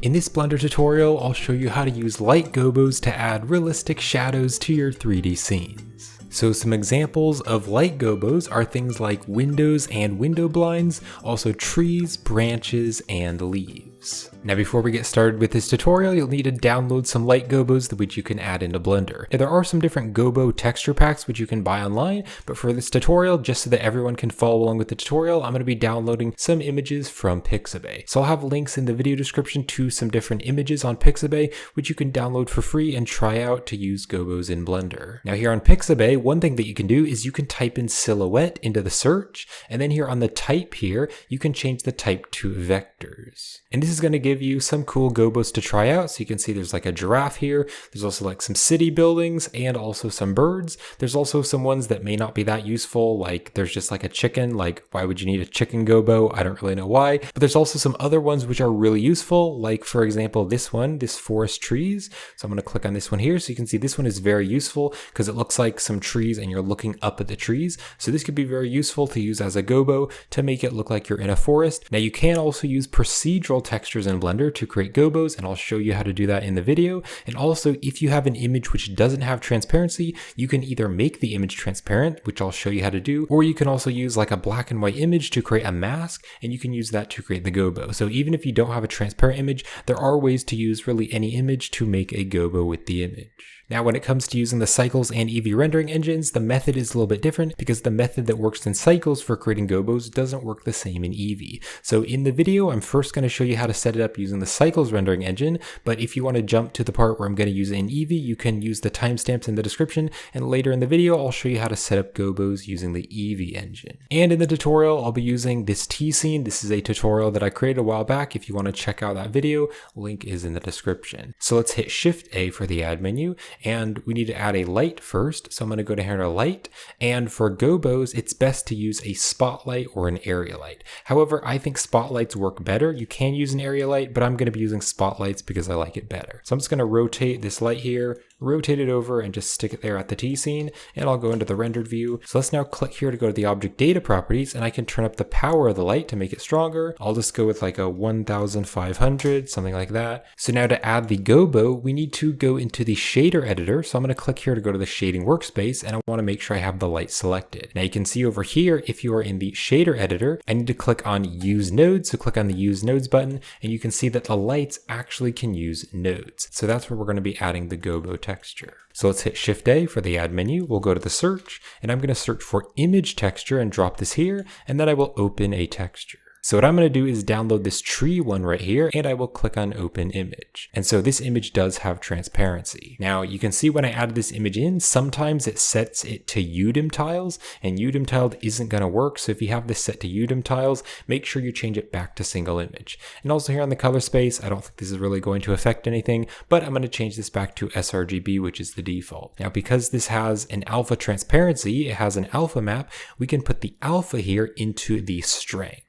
In this Blender tutorial, I'll show you how to use light gobos to add realistic shadows to your 3D scenes. So some examples of light gobos are things like windows and window blinds, also trees, branches, and leaves. Now before we get started with this tutorial, you'll need to download some light gobos which you can add into Blender. Now, there are some different gobo texture packs which you can buy online, but for this tutorial, just so that everyone can follow along with the tutorial, I'm going to be downloading some images from Pixabay. So I'll have links in the video description to some different images on Pixabay which you can download for free and try out to use gobos in Blender. Now here on Pixabay, one thing that you can do is you can type in silhouette into the search, and then here on the type here, you can change the type to vectors. And this is going to give you some cool gobos to try out. So you can see there's like a giraffe here. There's also like some city buildings and also some birds. There's also some ones that may not be that useful. Like there's just like a chicken. Like why would you need a chicken gobo? I don't really know why. But there's also some other ones which are really useful. Like for example, this one, this forest trees. So I'm going to click on this one here. So you can see this one is very useful because it looks like some trees and you're looking up at the trees. So this could be very useful to use as a gobo to make it look like you're in a forest. Now you can also use procedural textures in Blender to create gobos, and I'll show you how to do that in the video. And also, if you have an image which doesn't have transparency, you can either make the image transparent, which I'll show you how to do, or you can also use like a black and white image to create a mask, and you can use that to create the gobo. So even if you don't have a transparent image, there are ways to use really any image to make a gobo with the image. Now, when it comes to using the Cycles and Eevee rendering engines, the method is a little bit different because the method that works in Cycles for creating gobos doesn't work the same in Eevee. So in the video, I'm first going to show you how to set it up using the Cycles rendering engine, but if you want to jump to the part where I'm going to use it in Eevee, you can use the timestamps in the description, and later in the video, I'll show you how to set up gobos using the Eevee engine. And in the tutorial, I'll be using this T scene. This is a tutorial that I created a while back. If you want to check out that video, link is in the description. So let's hit Shift A for the add menu. And we need to add a light first. So I'm going to go to here to light. And for gobos, it's best to use a spotlight or an area light. However, I think spotlights work better. You can use an area light, but I'm going to be using spotlights because I like it better. So I'm just going to rotate this light here, rotate it over and just stick it there at the T scene, and I'll go into the rendered view. So let's now click here to go to the object data properties, and I can turn up the power of the light to make it stronger. I'll just go with like a 1500, something like that. So now to add the gobo, we need to go into the shader editor. So I'm going to click here to go to the shading workspace, and I want to make sure I have the light selected. Now you can see over here, if you are in the shader editor, I need to click on use nodes. So click on the use nodes button, and you can see that the lights actually can use nodes. So that's where we're going to be adding the gobo texture. So let's hit Shift A for the add menu. We'll go to the search, and I'm going to search for image texture and drop this here, and then I will open a texture. So what I'm going to do is download this tree one right here, and I will click on open image. And so this image does have transparency. Now you can see when I added this image in, sometimes it sets it to UDIM tiles, and UDIM tiled isn't going to work. So if you have this set to UDIM tiles, make sure you change it back to single image. And also here on the color space, I don't think this is really going to affect anything, but I'm going to change this back to sRGB, which is the default. Now because this has an alpha transparency, it has an alpha map, we can put the alpha here into the strength.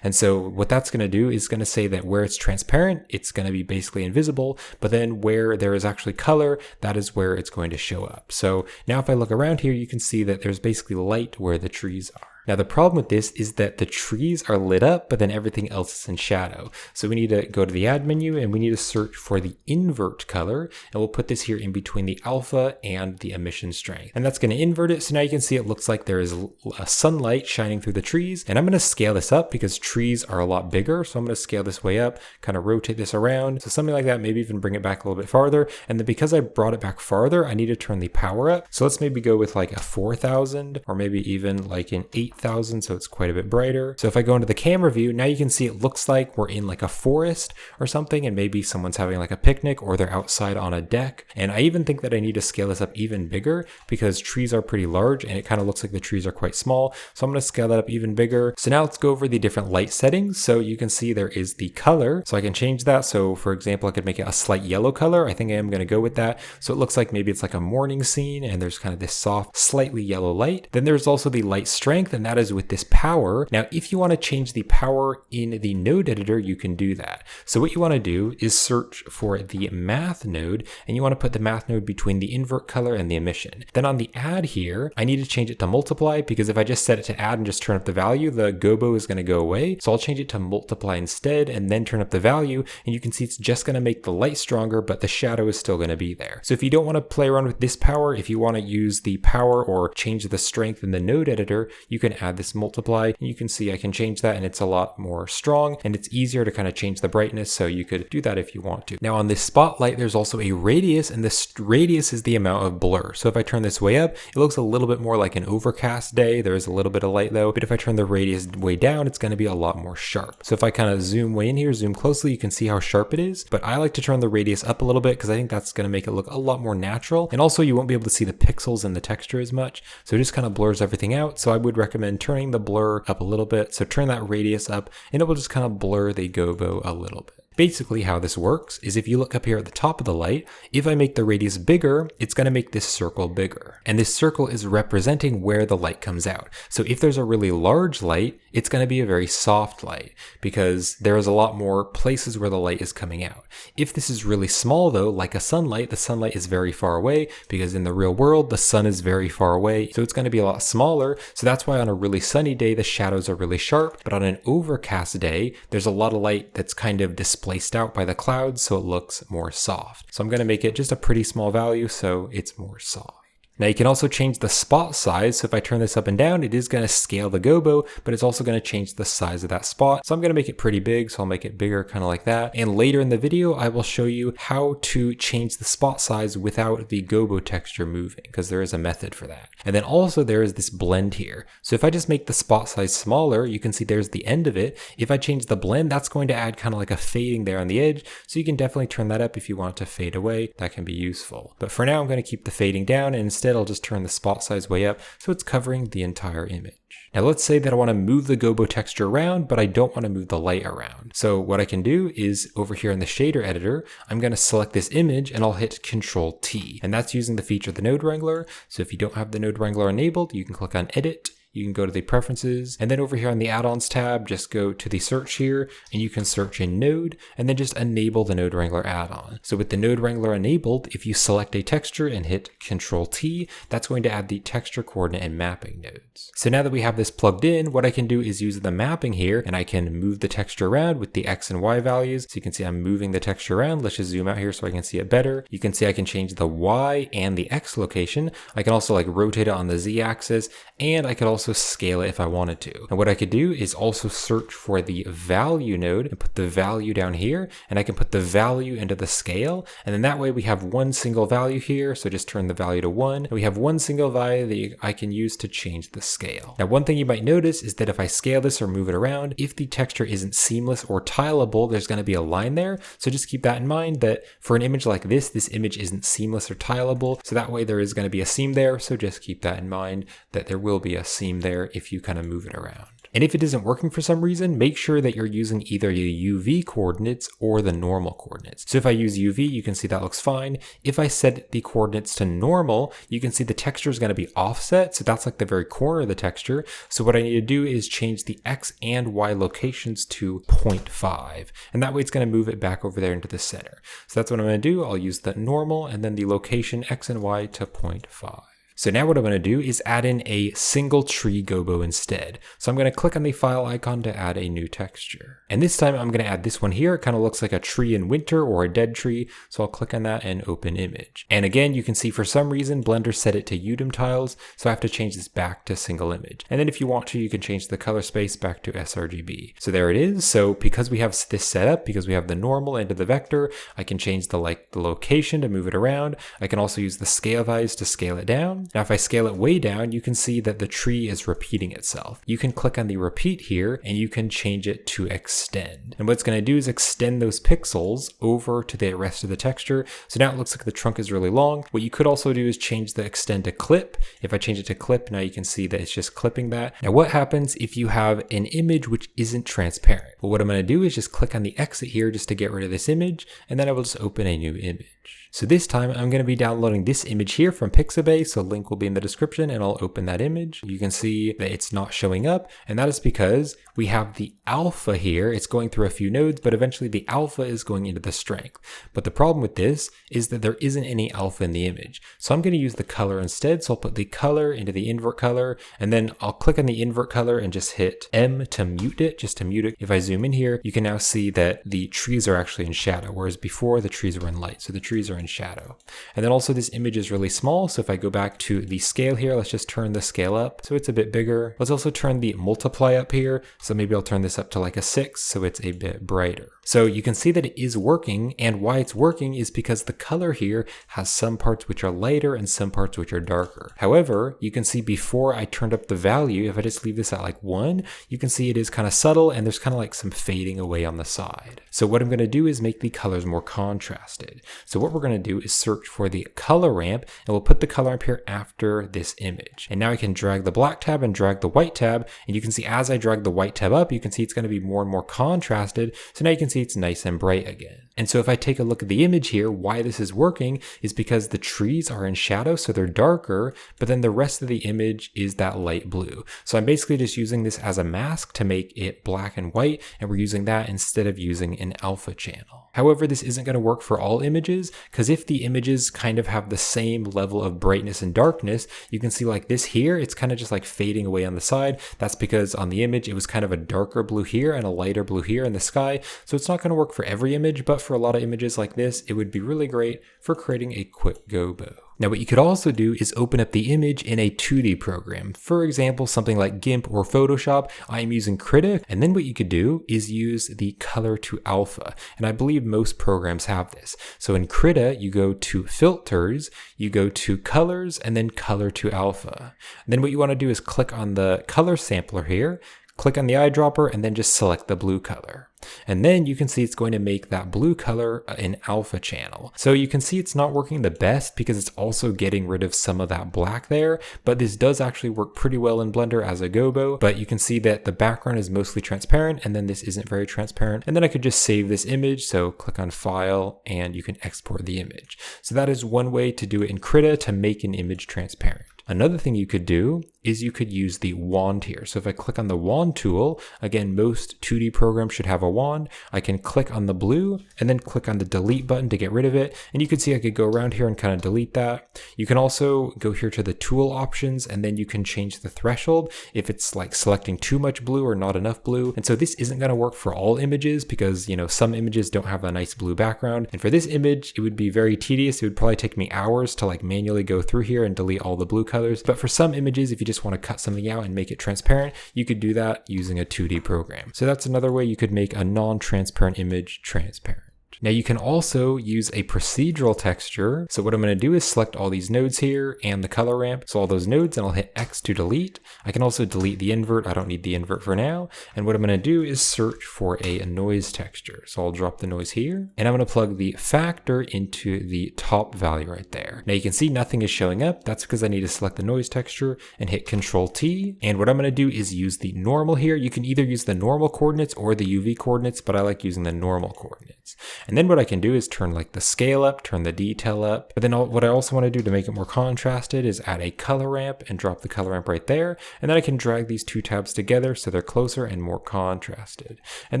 And so what that's going to do is going to say that where it's transparent, it's going to be basically invisible, but then where there is actually color, that is where it's going to show up. So now if I look around here, you can see that there's basically light where the trees are. Now the problem with this is that the trees are lit up, but then everything else is in shadow. So we need to go to the add menu, and we need to search for the invert color, and we'll put this here in between the alpha and the emission strength. And that's going to invert it. So now you can see it looks like there is a sunlight shining through the trees, and I'm going to scale this up because trees are a lot bigger. So I'm going to scale this way up, kind of rotate this around. So something like that, maybe even bring it back a little bit farther. And then because I brought it back farther, I need to turn the power up. So let's maybe go with like a 4000 or maybe even like an 8000, so it's quite a bit brighter. So if I go into the camera view, now you can see it looks like we're in like a forest or something, and maybe someone's having like a picnic or they're outside on a deck. And I even think that I need to scale this up even bigger because trees are pretty large and it kind of looks like the trees are quite small. So I'm going to scale that up even bigger. So now let's go over the different light settings. So you can see there is the color. So I can change that. So for example, I could make it a slight yellow color. I think I am going to go with that. So it looks like maybe it's like a morning scene and there's kind of this soft, slightly yellow light. Then there's also the light strength, and and that is with this power. Now, if you want to change the power in the node editor, you can do that. So what you want to do is search for the math node, and you want to put the math node between the invert color and the emission. Then on the add here, I need to change it to multiply, because if I just set it to add and just turn up the value, the gobo is going to go away. So I'll change it to multiply instead, and then turn up the value, and you can see it's just going to make the light stronger, but the shadow is still going to be there. So if you don't want to play around with this power, if you want to use the power or change the strength in the node editor, you can add this multiply, and you can see I can change that, and it's a lot more strong, and it's easier to kind of change the brightness, so you could do that if you want to. Now on this spotlight, there's also a radius, and this radius is the amount of blur. So if I turn this way up, it looks a little bit more like an overcast day. There is a little bit of light though, but if I turn the radius way down, it's going to be a lot more sharp. So if I kind of zoom way in here, zoom closely, you can see how sharp it is, but I like to turn the radius up a little bit because I think that's going to make it look a lot more natural. And also you won't be able to see the pixels in the texture as much. So it just kind of blurs everything out. So I would recommend turning the blur up a little bit. So turn that radius up and it will just kind of blur the gobo a little bit. Basically how this works is if you look up here at the top of the light, if I make the radius bigger, it's going to make this circle bigger. And this circle is representing where the light comes out. So if there's a really large light, it's going to be a very soft light because there is a lot more places where the light is coming out. If this is really small though, like a sunlight, the sunlight is very far away because in the real world, the sun is very far away. So it's going to be a lot smaller. So that's why on a really sunny day, the shadows are really sharp. But on an overcast day, there's a lot of light that's kind of displaced out by the clouds, so it looks more soft. So I'm going to make it just a pretty small value so it's more soft. Now you can also change the spot size. So if I turn this up and down, it is going to scale the gobo, but it's also going to change the size of that spot. So I'm going to make it pretty big. So I'll make it bigger, kind of like that. And later in the video, I will show you how to change the spot size without the gobo texture moving, because there is a method for that. And then also there is this blend here. So if I just make the spot size smaller, you can see there's the end of it. If I change the blend, that's going to add kind of like a fading there on the edge. So you can definitely turn that up if you want to fade away. That can be useful. But for now, I'm going to keep the fading down, and instead I'll just turn the spot size way up so it's covering the entire image. Now let's say that I want to move the gobo texture around, but I don't want to move the light around. So what I can do is over here in the shader editor, I'm going to select this image and I'll hit Control T. And that's using the feature of the Node Wrangler. So if you don't have the Node Wrangler enabled, you can click on Edit. You can go to the preferences, and then over here on the add-ons tab, just go to the search here, and you can search in Node, and then just enable the Node Wrangler add-on. So with the Node Wrangler enabled, if you select a texture and hit Control T, that's going to add the texture coordinate and mapping nodes. So now that we have this plugged in, what I can do is use the mapping here, and I can move the texture around with the X and Y values. So you can see I'm moving the texture around. Let's just zoom out here so I can see it better. You can see I can change the Y and the X location. I can also like rotate it on the Z axis, and I could also scale it if I wanted to. And what I could do is also search for the value node and put the value down here, and I can put the value into the scale, and then that way we have one single value here. So just turn the value to 1, and we have one single value that I can use to change the scale. Now one thing you might notice is that if I scale this or move it around, if the texture isn't seamless or tileable, there's going to be a line there. So just keep that in mind that for an image like this image isn't seamless or tileable. So that way there is going to be a seam there. So just keep that in mind that there will be a seam there if you kind of move it around. And if it isn't working for some reason, make sure that you're using either the UV coordinates or the normal coordinates. So if I use UV, you can see that looks fine. If I set the coordinates to normal, you can see the texture is going to be offset. So that's like the very corner of the texture. So what I need to do is change the X and Y locations to 0.5. And that way it's going to move it back over there into the center. So that's what I'm going to do. I'll use the normal and then the location X and Y to 0.5. So now what I'm going to do is add in a single tree gobo instead. So I'm going to click on the file icon to add a new texture. And this time I'm going to add this one here. It kind of looks like a tree in winter or a dead tree. So I'll click on that and open image. And again, you can see for some reason Blender set it to Udem tiles. So I have to change this back to single image. And then if you want to, you can change the color space back to sRGB. So there it is. So because we have this set up, because we have the normal into the vector, I can change the location to move it around. I can also use the scale values to scale it down. Now, if I scale it way down, you can see that the tree is repeating itself. You can click on the repeat here and you can change it to extend. And what it's going to do is extend those pixels over to the rest of the texture. So now it looks like the trunk is really long. What you could also do is change the extend to clip. If I change it to clip, now you can see that it's just clipping that. Now what happens if you have an image which isn't transparent? Well, what I'm going to do is just click on the exit here just to get rid of this image, and then I will just open a new image. So this time I'm going to be downloading this image here from Pixabay, so link link will be in the description and I'll open that image. You can see that it's not showing up, and that is because we have the alpha here. It's going through a few nodes, but eventually the alpha is going into the strength. But the problem with this is that there isn't any alpha in the image. So I'm going to use the color instead. So I'll put the color into the invert color, and then I'll click on the invert color and just hit M to mute it, just to mute it. If I zoom in here, you can now see that the trees are actually in shadow, whereas before the trees were in light. So the trees are in shadow. And then also this image is really small. So if I go back to the scale here, let's just turn the scale up so it's a bit bigger. Let's also turn the multiply up here. So maybe I'll turn this up to like a 6 so it's a bit brighter. So you can see that it is working, and why it's working is because the color here has some parts which are lighter and some parts which are darker. However, you can see before I turned up the value, if I just leave this at like 1, you can see it is kind of subtle and there's kind of like some fading away on the side. So what I'm going to do is make the colors more contrasted. So what we're going to do is search for the color ramp, and we'll put the color ramp here after this image. And now I can drag the black tab and drag the white tab, and you can see as I drag the white tab up, you can see it's going to be more and more contrasted. So now you can see it's nice and bright again. And so if I take a look at the image here, why this is working is because the trees are in shadow, so they're darker, but then the rest of the image is that light blue. So I'm basically just using this as a mask to make it black and white, and we're using that instead of using an alpha channel. However, this isn't going to work for all images, because if the images kind of have the same level of brightness and darkness, you can see like this here, it's kind of just like fading away on the side. That's because on the image, it was kind of a darker blue here and a lighter blue here in the sky. So it's not going to work for every image, but for a lot of images like this, it would be really great for creating a quick gobo. Now what you could also do is open up the image in a 2D program. For example, something like GIMP or Photoshop. I am using Krita, and then what you could do is use the color to alpha. And I believe most programs have this. So in Krita, you go to filters, you go to colors, and then color to alpha. And then what you want to do is click on the color sampler here, click on the eyedropper, and then just select the blue color. And then you can see it's going to make that blue color an alpha channel. So you can see it's not working the best because it's also getting rid of some of that black there, but this does actually work pretty well in Blender as a gobo. But you can see that the background is mostly transparent, and then this isn't very transparent. And then I could just save this image. So click on File, and you can export the image. So that is one way to do it in Krita to make an image transparent. Another thing you could do is you could use the wand here. So if I click on the wand tool, again, most 2D programs should have a wand. I can click on the blue and then click on the delete button to get rid of it. And you can see I could go around here and kind of delete that. You can also go here to the tool options, and then you can change the threshold if it's like selecting too much blue or not enough blue. And so this isn't going to work for all images because, you know, some images don't have a nice blue background. And for this image, it would be very tedious. It would probably take me hours to like manually go through here and delete all the blue colors. But for some images, if you just want to cut something out and make it transparent, you could do that using a 2D program. So that's another way you could make a non-transparent image transparent. Now you can also use a procedural texture. So what I'm going to do is select all these nodes here and the color ramp. So all those nodes, and I'll hit X to delete. I can also delete the invert. I don't need the invert for now. And what I'm going to do is search for a noise texture. So I'll drop the noise here, and I'm going to plug the factor into the top value right there. Now you can see nothing is showing up. That's because I need to select the noise texture and hit Control T. And what I'm going to do is use the normal here. You can either use the normal coordinates or the UV coordinates, but I like using the normal coordinates. And then what I can do is turn like the scale up, turn the detail up. But then what I also want to do to make it more contrasted is add a color ramp and drop the color ramp right there. And then I can drag these two tabs together so they're closer and more contrasted. And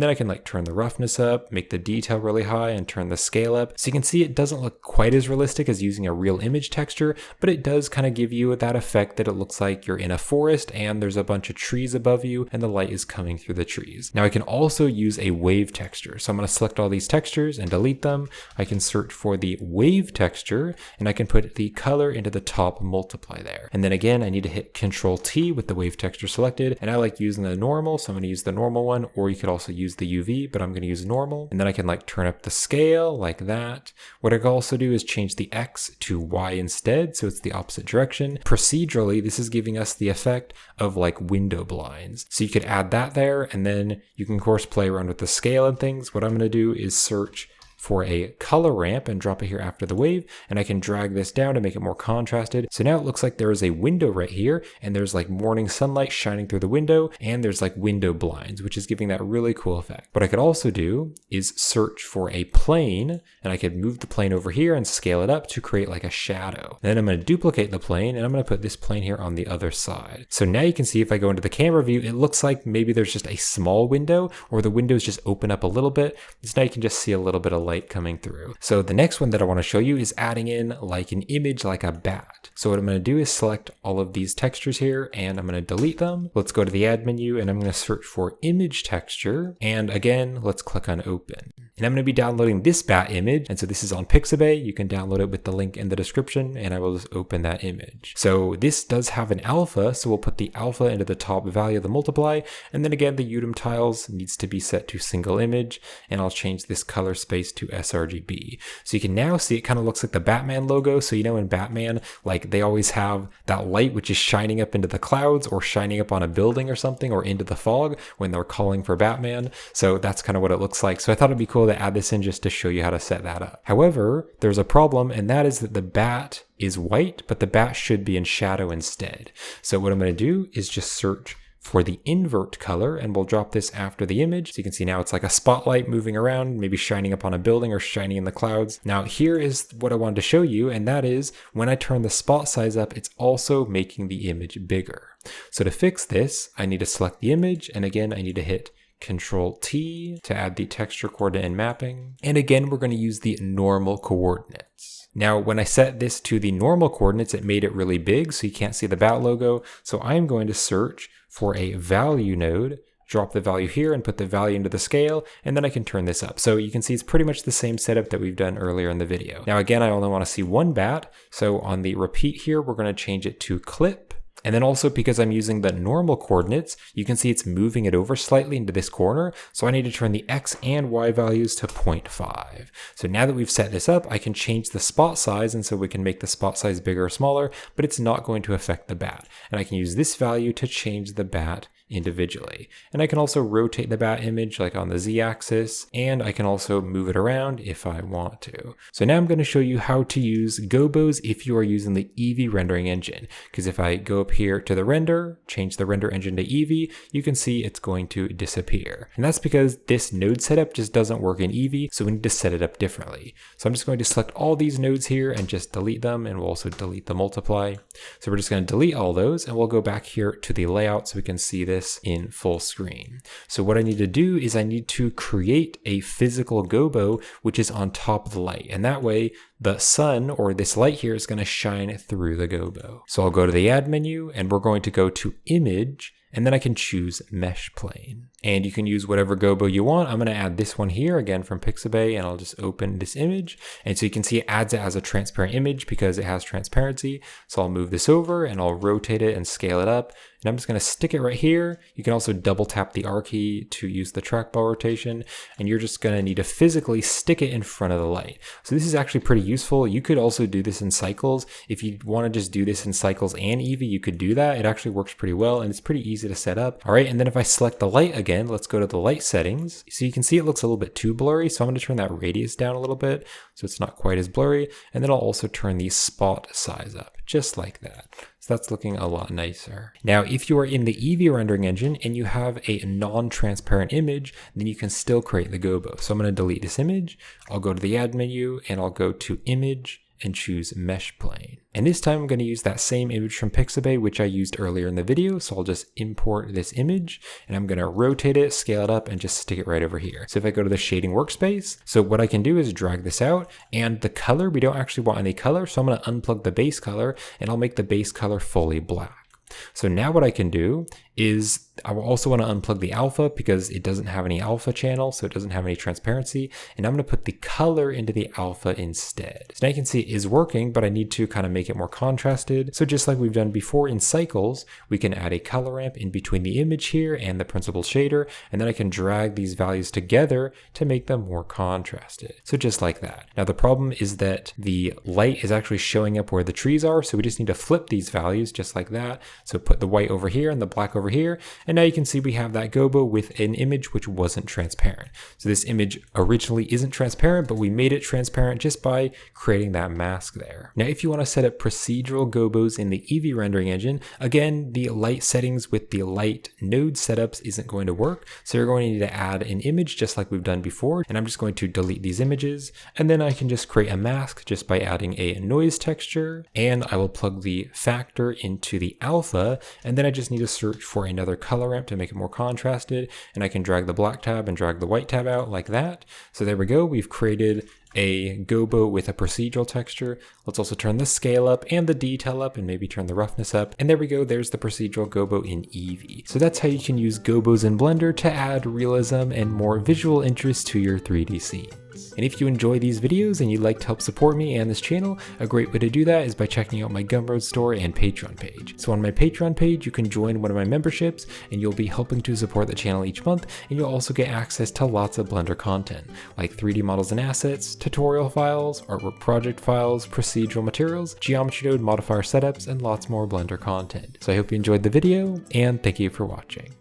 then I can like turn the roughness up, make the detail really high, and turn the scale up. So you can see it doesn't look quite as realistic as using a real image texture, but it does kind of give you that effect that it looks like you're in a forest and there's a bunch of trees above you and the light is coming through the trees. Now I can also use a wave texture. So I'm going to select all these textures and delete them. I can search for the wave texture, and I can put the color into the top multiply there. And then again, I need to hit Control T with the wave texture selected, and I like using the normal, so I'm going to use the normal one, or you could also use the UV, but I'm going to use normal. And then I can like turn up the scale like that. What I can also do is change the X to Y instead, so it's the opposite direction. Procedurally, this is giving us the effect of like window blinds. So you could add that there, and then you can of course play around with the scale and things. What I'm going to do is search for a color ramp and drop it here after the wave, and I can drag this down to make it more contrasted. So now it looks like there is a window right here, and there's like morning sunlight shining through the window, and there's like window blinds, which is giving that really cool effect. What I could also do is search for a plane, and I could move the plane over here and scale it up to create like a shadow. And then I'm going to duplicate the plane, and I'm going to put this plane here on the other side. So now you can see if I go into the camera view, it looks like maybe there's just a small window, or the windows just open up a little bit. So now you can just see a little bit of light coming through. So the next one that I want to show you is adding in like an image like a bat. So what I'm going to do is select all of these textures here, and I'm going to delete them. Let's go to the add menu, and I'm going to search for image texture. And again, let's click on open. And I'm going to be downloading this bat image. And so this is on Pixabay. You can download it with the link in the description, and I will just open that image. So this does have an alpha. So we'll put the alpha into the top value of the multiply. And then again, the UDIM tiles needs to be set to single image, and I'll change this color space to sRGB. So you can now see it kind of looks like the Batman logo. So you know in Batman, like they always have that light which is shining up into the clouds or shining up on a building or something or into the fog when they're calling for Batman. So that's kind of what it looks like. So I thought it'd be cool to add this in just to show you how to set that up. However, there's a problem, and that is that the bat is white, but the bat should be in shadow instead. So what I'm going to do is just search for the invert color, and we'll drop this after the image. So you can see now it's like a spotlight moving around, maybe shining up on a building or shining in the clouds. Now here is what I wanted to show you, and that is when I turn the spot size up, it's also making the image bigger. So to fix this, I need to select the image, and again, I need to hit Control T to add the texture coordinate and mapping. And again, we're going to use the normal coordinates. Now, when I set this to the normal coordinates, it made it really big, so you can't see the bat logo. So I'm going to search for a value node, drop the value here and put the value into the scale, and then I can turn this up. So you can see it's pretty much the same setup that we've done earlier in the video. Now again, I only want to see one bat. So on the repeat here, we're going to change it to clip. And then also because I'm using the normal coordinates, you can see it's moving it over slightly into this corner. So I need to turn the X and Y values to 0.5. So now that we've set this up, I can change the spot size. And so we can make the spot size bigger or smaller, but it's not going to affect the bat. And I can use this value to change the bat individually. And I can also rotate the bat image like on the Z axis, and I can also move it around if I want to. So now I'm going to show you how to use Gobos if you are using the Eevee rendering engine. Because if I go up here to the render, change the render engine to Eevee, you can see it's going to disappear. And that's because this node setup just doesn't work in Eevee, so we need to set it up differently. So I'm just going to select all these nodes here and just delete them, and we'll also delete the multiply. So we're just going to delete all those, and we'll go back here to the layout so we can see this in full screen. So what I need to do is I need to create a physical Gobo which is on top of the light, and that way the sun or this light here is going to shine through the Gobo. So I'll go to the add menu, and we're going to go to image, and then I can choose mesh plane. And you can use whatever Gobo you want. I'm going to add this one here again from Pixabay, and I'll just open this image. And so you can see it adds it as a transparent image because it has transparency. So I'll move this over and I'll rotate it and scale it up. And I'm just going to stick it right here. You can also double tap the R key to use the trackball rotation. And you're just going to need to physically stick it in front of the light. So this is actually pretty useful. You could also do this in cycles. If you want to just do this in cycles and Eevee, you could do that. It actually works pretty well, and it's pretty easy to set up. All right, and then if I select the light again, let's go to the light settings. So you can see it looks a little bit too blurry. So I'm going to turn that radius down a little bit so it's not quite as blurry. And then I'll also turn the spot size up just like that. So that's looking a lot nicer. Now, if you are in the Eevee rendering engine and you have a non-transparent image, then you can still create the Gobo. So I'm going to delete this image. I'll go to the add menu, and I'll go to image and choose mesh plane. And this time I'm going to use that same image from Pixabay, which I used earlier in the video. So I'll just import this image, and I'm going to rotate it, scale it up, and just stick it right over here. So if I go to the shading workspace, so what I can do is drag this out, and the color, we don't actually want any color. So I'm going to unplug the base color, and I'll make the base color fully black. So now what I can do is I will also want to unplug the alpha because it doesn't have any alpha channel, so it doesn't have any transparency. And I'm going to put the color into the alpha instead. So now you can see it is working, but I need to kind of make it more contrasted. So just like we've done before in cycles, we can add a color ramp in between the image here and the principal shader. And then I can drag these values together to make them more contrasted. So just like that. Now the problem is that the light is actually showing up where the trees are. So we just need to flip these values just like that. So put the white over here and the black over here, and now you can see we have that Gobo with an image which wasn't transparent. So this image originally isn't transparent, but we made it transparent just by creating that mask there. Now if you want to set up procedural Gobos in the Eevee rendering engine, again, the light settings with the light node setups isn't going to work, so you're going to need to add an image just like we've done before, and I'm just going to delete these images, and then I can just create a mask just by adding a noise texture, and I will plug the factor into the alpha, and then I just need to search for another color ramp to make it more contrasted, and I can drag the black tab and drag the white tab out like that. So there we go, we've created a Gobo with a procedural texture. Let's also turn the scale up and the detail up and maybe turn the roughness up. And there we go, there's the procedural Gobo in Eevee. So that's how you can use Gobos in Blender to add realism and more visual interest to your 3D scenes. And if you enjoy these videos and you'd like to help support me and this channel, a great way to do that is by checking out my Gumroad store and Patreon page. So on my Patreon page, you can join one of my memberships and you'll be helping to support the channel each month, and you'll also get access to lots of Blender content, like 3D models and assets, tutorial files, artwork project files, procedural materials, geometry node modifier setups, and lots more Blender content. So I hope you enjoyed the video, and thank you for watching.